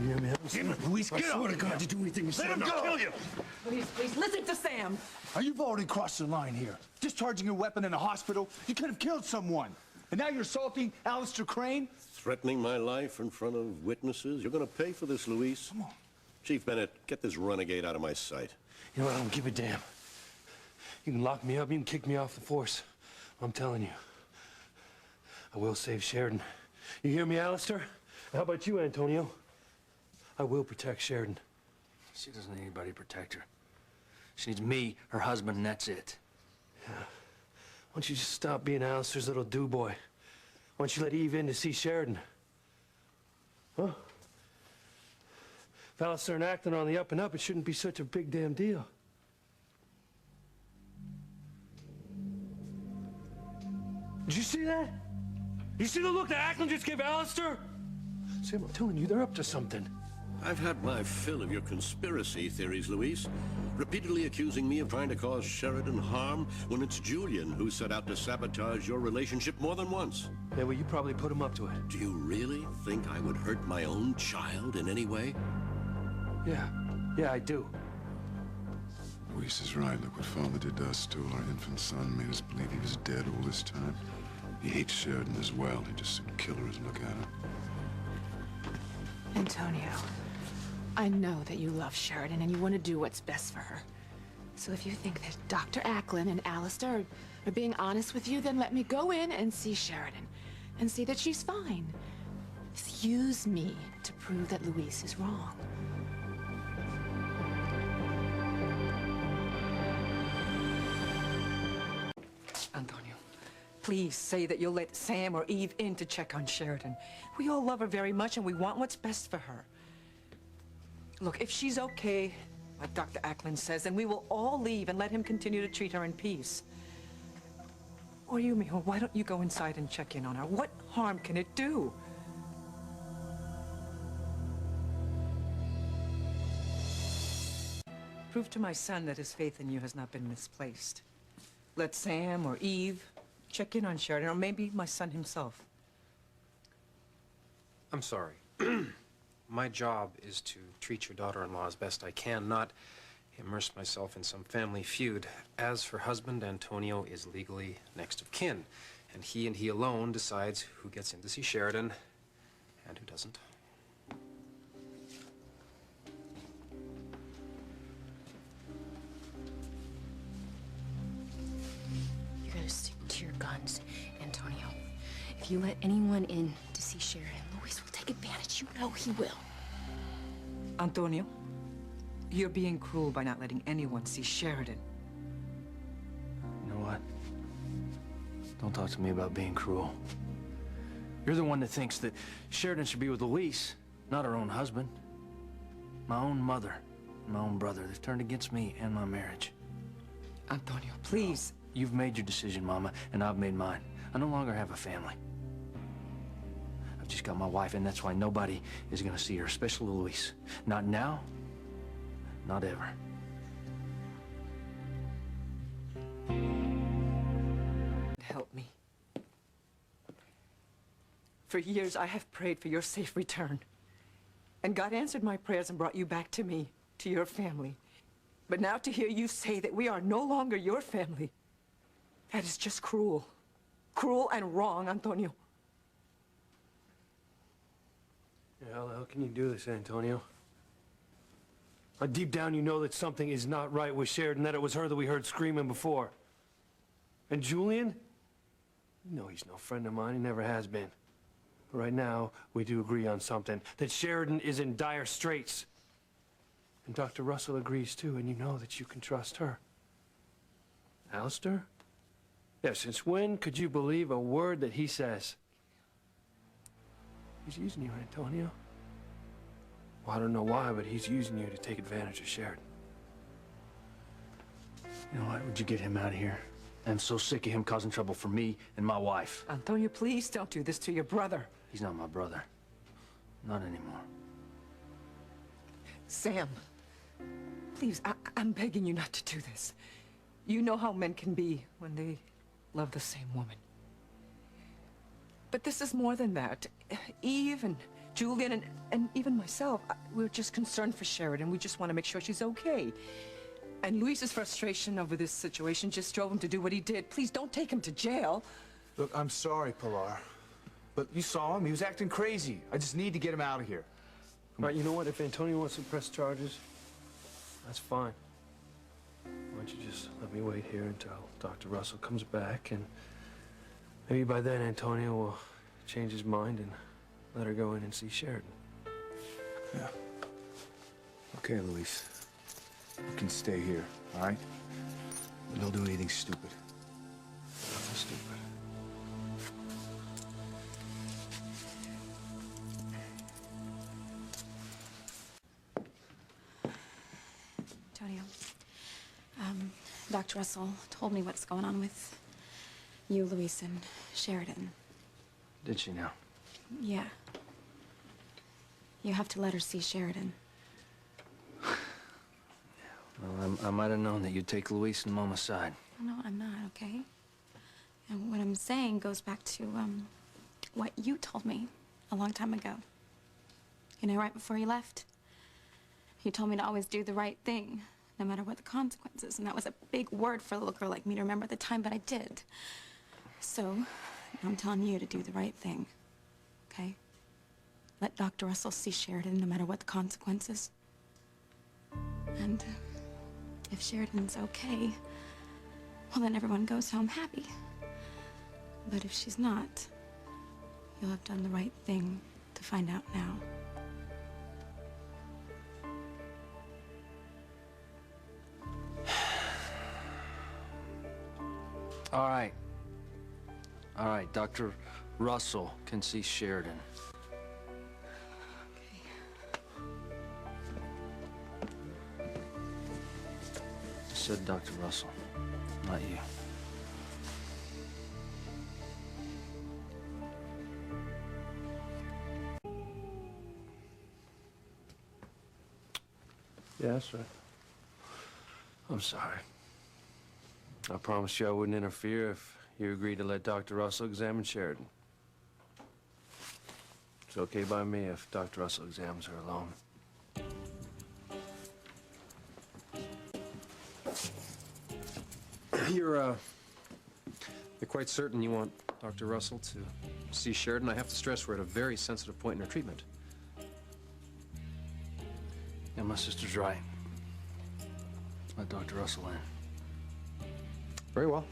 You hear me? Damn it, Luis, get up! I swear to God, you do anything you say, Let him I'll go! kill you! Please, listen to Sam. Now, you've already crossed the line here. Discharging your weapon in a hospital, you could have killed someone. And now you're assaulting Alistair Crane? Threatening my life in front of witnesses? You're gonna pay for this, Luis. Come on. Chief Bennett, get this renegade out of my sight. You know what? I don't give a damn. You can lock me up, you can kick me off the force. I'm telling you, I will save Sheridan. You hear me, Alistair? How about you, Antonio? I will protect Sheridan. She doesn't need anybody to protect her. She needs me, her husband, and that's it. Yeah. Why don't you just stop being Alistair's little do-boy? Why don't you let Eve in to see Sheridan? Huh? If Alistair and Acton are on the up and up, it shouldn't be such a big damn deal. Did you see that? You see the look that Acton just gave Alistair? Sam, I'm telling you, they're up to something. I've had my fill of your conspiracy theories, Luis. Repeatedly accusing me of trying to cause Sheridan harm when it's Julian who set out to sabotage your relationship more than once. Yeah, well, you probably put him up to it. Do you really think I would hurt my own child in any way? Yeah, I do. Luis is right. Look what Father did to us. Stole our infant son, made us believe he was dead all this time. He hates Sheridan as well. He just would kill her as look at her. Antonio, I know that you love Sheridan and you want to do what's best for her. So if you think that Dr. Acklin and Alistair are being honest with you, then let me go in and see Sheridan and see that she's fine. Just use me to prove that Luis is wrong. Antonio, please say that you'll let Sam or Eve in to check on Sheridan. We all love her very much and we want what's best for her. Look, if she's okay, like Dr. Acklin says, then we will all leave and let him continue to treat her in peace. Or you, Mijo, why don't you go inside and check in on her? What harm can it do? Prove to my son that his faith in you has not been misplaced. Let Sam or Eve check in on Sheridan, or maybe my son himself. I'm sorry. My job is to treat your daughter-in-law as best I can, not immerse myself in some family feud. As for husband, Antonio is legally next of kin, and he alone decides who gets in to see Sheridan and who doesn't. You gotta stick to your guns, Antonio. If you let anyone in to see Sheridan, Luis will take advantage. You know he will. Antonio, you're being cruel by not letting anyone see Sheridan. You know what? Don't talk to me about being cruel. You're the one that thinks that Sheridan should be with Luis, not her own husband. My own mother, my own brother. They've turned against me and my marriage. Antonio, please. You've made your decision, Mama, and I've made mine. I no longer have a family. I've just got my wife, and that's why nobody is gonna see her, especially Luis. Not now, not ever. Help me. For years, I have prayed for your safe return. And God answered my prayers and brought you back to me, to your family. But now to hear you say that we are no longer your family, that is just cruel. Cruel and wrong, Antonio. How can you do this, Antonio? Deep down, you know that something is not right with Sheridan, that it was her that we heard screaming before. And Julian? You know he's no friend of mine. He never has been. But right now, we do agree on something, that Sheridan is in dire straits. And Dr. Russell agrees, too, and you know that you can trust her. Alistair? Yeah, since when could you believe a word that he says? He's using you, Antonio. Well, I don't know why, but he's using you to take advantage of Sheridan. You know what? Would you get him out of here? I'm so sick of him causing trouble for me and my wife. Antonio, please don't do this to your brother. He's not my brother. Not anymore. Sam, please, I'm begging you not to do this. You know how men can be when they love the same woman. But this is more than that. Eve and Julian and even myself, we're just concerned for Sheridan. We just want to make sure she's okay. And Luis's frustration over this situation just drove him to do what he did. Please don't take him to jail. Look, I'm sorry, Pilar. But you saw him. He was acting crazy. I just need to get him out of here. All right, you know what? If Antonio wants to press charges, that's fine. Why don't you just let me wait here until Dr. Russell comes back, and maybe by then Antonio will change his mind and let her go in and see Sheridan. Yeah. Okay, Luis. You can stay here, all right? But don't do anything stupid. Nothing stupid. Antonio, Dr. Russell told me what's going on with you, Luis, and Sheridan. Did she now? Yeah. You have to let her see Sheridan. Well, I might have known that you'd take Luis and Mama's side. No, I'm not, okay? And what I'm saying goes back to, what you told me a long time ago. You know, right before you left. You told me to always do the right thing, no matter what the consequences. And that was a big word for a little girl like me to remember at the time, but I did. So, I'm telling you to do the right thing, okay? Let Dr. Russell see Sheridan, no matter what the consequences. And if Sheridan's okay, well, then everyone goes home happy. But if she's not, you'll have done the right thing to find out now. All right. All right, Dr. Russell can see Sheridan. I said Dr. Russell, not you. Yeah, that's right. I'm sorry. I promised you I wouldn't interfere if you agreed to let Dr. Russell examine Sheridan. It's okay by me if Dr. Russell examines her alone. You're quite certain you want Dr. Russell to see Sheridan? I have to stress we're at a very sensitive point in her treatment. Yeah, my sister's right. Let Dr. Russell in. Very well.